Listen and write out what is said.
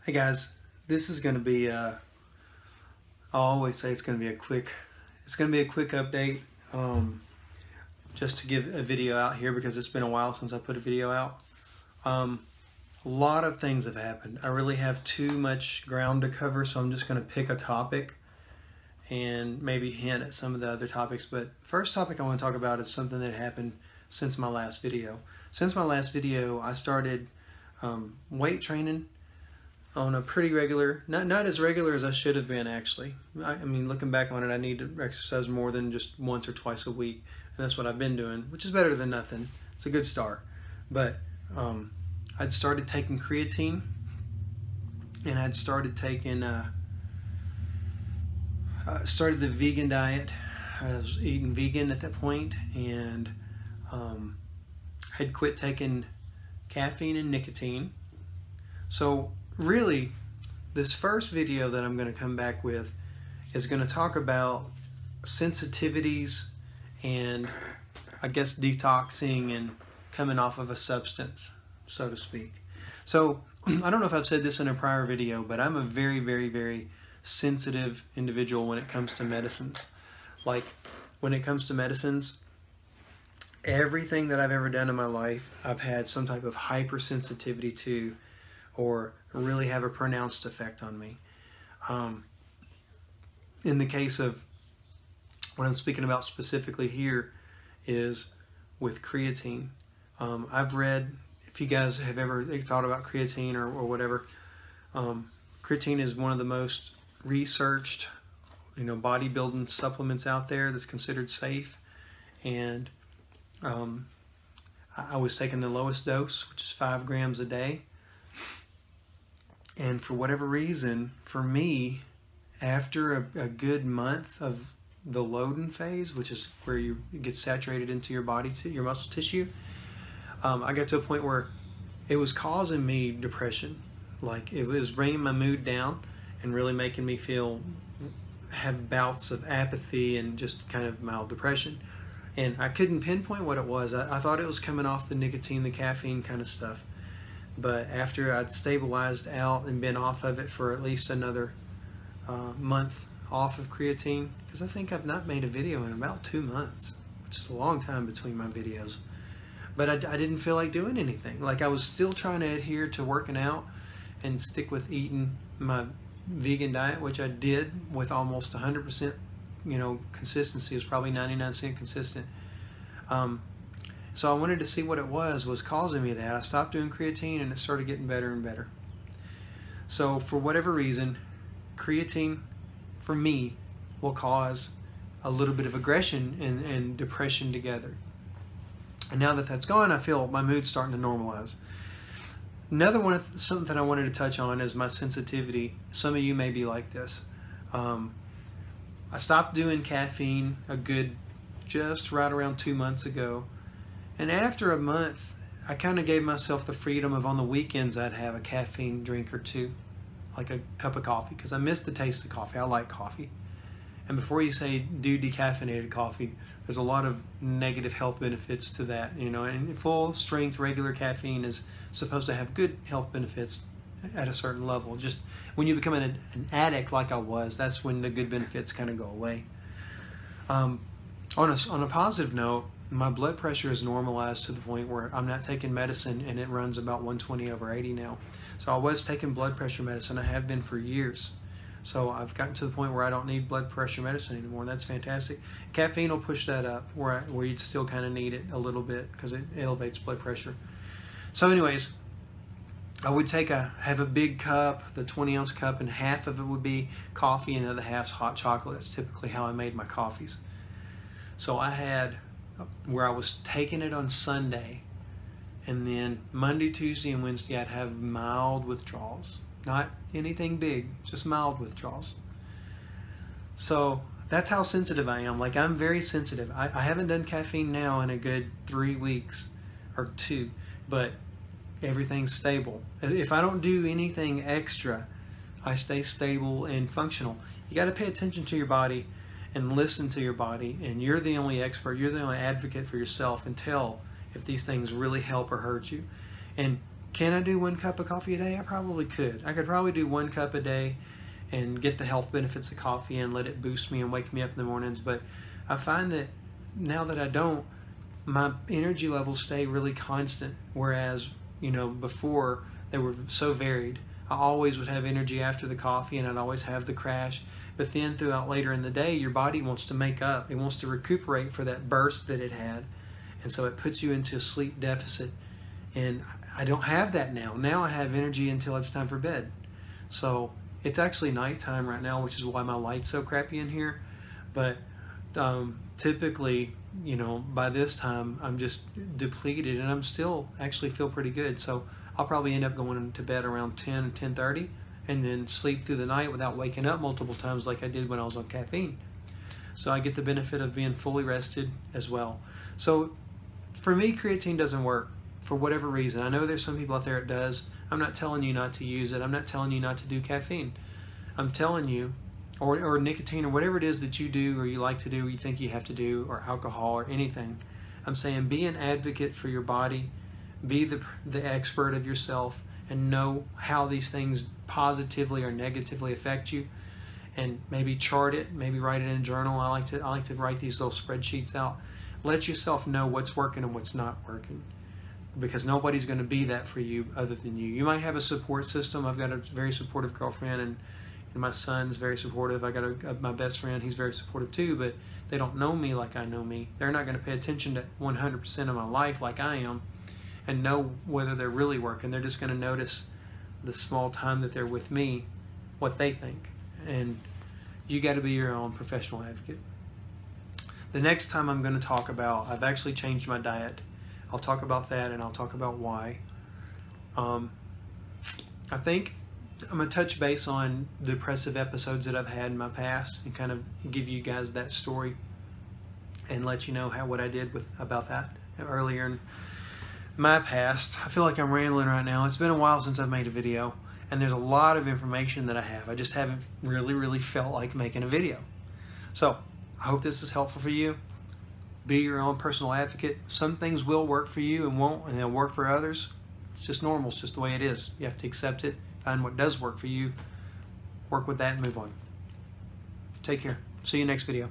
Hey guys, this is going to be I always say it's going to be a quick update, just to give a video out here because it's been a while since I put a video out. A lot of things have happened. I really have too much ground to cover, so I'm just going to pick a topic and maybe hint at some of the other topics. But first topic I want to talk about is something that happened since my last video. Since my last video, I started weight training on a pretty regular, not as regular as I should have been actually. I mean, looking back on it, I need to exercise more than just once or twice a week, and that's what I've been doing, which is better than nothing. It's a good start. But I'd started taking creatine, and I'd started taking, started the vegan diet. I was eating vegan at that point, and had quit taking caffeine and nicotine. So really, this first video that I'm going to come back with is going to talk about sensitivities and, I guess, detoxing and coming off of a substance, so to speak. So I don't know if I've said this in a prior video, but I'm a very, very, very sensitive individual when it comes to medicines. Like, when it comes to medicines, everything that I've ever done in my life, I've had some type of hypersensitivity to, or really have a pronounced effect on me. In the case of what I'm speaking about specifically here is with creatine. I've read, if you guys have ever thought about creatine or whatever, creatine is one of the most researched, bodybuilding supplements out there that's considered safe. And I was taking the lowest dose, which is 5 grams a day. And for whatever reason, for me, after a good month of the loading phase, which is where you get saturated into your body, your muscle tissue, I got to a point where it was causing me depression. Like, it was bringing my mood down and really making me have bouts of apathy and just kind of mild depression. And I couldn't pinpoint what it was. I thought it was coming off the nicotine, the caffeine kind of stuff. But after I'd stabilized out and been off of it for at least another month off of creatine, because I think I've not made a video in about 2 months, which is a long time between my videos. But I didn't feel like doing anything. Like, I was still trying to adhere to working out and stick with eating my vegan diet, which I did with almost 100%, consistency. It was probably 99% consistent. So I wanted to see what it was causing me that. I stopped doing creatine and it started getting better and better. So for whatever reason, creatine for me will cause a little bit of aggression and depression together. And now that that's gone, I feel my mood's starting to normalize. Another one, something I wanted to touch on is my sensitivity. Some of you may be like this. I stopped doing caffeine just right around 2 months ago. And after a month, I kind of gave myself the freedom of, on the weekends, I'd have a caffeine drink or two, like a cup of coffee, because I miss the taste of coffee. I like coffee. And before you say do decaffeinated coffee, there's a lot of negative health benefits to that, and full strength regular caffeine is supposed to have good health benefits at a certain level. Just when you become an addict like I was, that's when the good benefits kind of go away. On a positive note, my blood pressure is normalized to the point where I'm not taking medicine, and it runs about 120/80 now. So I was taking blood pressure medicine. I have been for years. So I've gotten to the point where I don't need blood pressure medicine anymore, and that's fantastic. Caffeine will push that up where you'd still kind of need it a little bit because it elevates blood pressure. So anyways, I would have a big cup, the 20-ounce cup, and half of it would be coffee and the other half's hot chocolate. That's typically how I made my coffees. So I had where I was taking it on Sunday, and then Monday, Tuesday, and Wednesday I'd have mild withdrawals. Not anything big, just mild withdrawals. So that's how sensitive I am. Like, I'm very sensitive. I haven't done caffeine now in a good 3 weeks or 2, but everything's stable. If I don't do anything extra, I stay stable and functional. You got to pay attention to your body and listen to your body, and you're the only expert, you're the only advocate for yourself, and tell if these things really help or hurt you. And Can I do 1 cup of coffee a day? I probably could. I could probably do 1 cup a day and get the health benefits of coffee and let it boost me and wake me up in the mornings. But I find that now that I don't, my energy levels stay really constant. Whereas, you know, before they were so varied. I always would have energy after the coffee and I'd always have the crash. But then throughout later in the day, your body wants to make up. It wants to recuperate for that burst that it had. And so it puts you into a sleep deficit. And I don't have that now. Now I have energy until it's time for bed. So it's actually nighttime right now, which is why my light's so crappy in here. But typically, you know, by this time I'm just depleted and I'm still actually feel pretty good. So I'll probably end up going to bed around 10, 10:30 and then sleep through the night without waking up multiple times like I did when I was on caffeine. So I get the benefit of being fully rested as well. So for me, creatine doesn't work for whatever reason. I know there's some people out there it does. I'm not telling you not to use it. I'm not telling you not to do caffeine. I'm telling you, or nicotine or whatever it is that you do or you like to do or you think you have to do, or alcohol or anything. I'm saying be an advocate for your body. Be the expert of yourself and know how these things positively or negatively affect you, and maybe chart it, maybe write it in a journal. I like to write these little spreadsheets out. Let yourself know what's working and what's not working, because nobody's going to be that for you other than you. You might have a support system. I've got a very supportive girlfriend, and my son's very supportive. I got my best friend, he's very supportive too, but they don't know me like I know me. They're not going to pay attention to 100% of my life like I am and know whether they're really working. They're just going to notice the small time that they're with me, what they think. And you got to be your own professional advocate. The next time I'm going to talk about, I've actually changed my diet. I'll talk about that and I'll talk about why. I think I'm going to touch base on depressive episodes that I've had in my past and kind of give you guys that story and let you know what I did about that earlier in my past. I feel like I'm rambling right now. It's been a while since I've made a video, and there's a lot of information that I have. I just haven't really felt like making a video. So I hope this is helpful for you. Be your own personal advocate. Some things will work for you and won't, and they'll work for others. It's just normal. It's just the way it is. You have to accept it, find what does work for you, work with that, and move on. Take care. See you next video.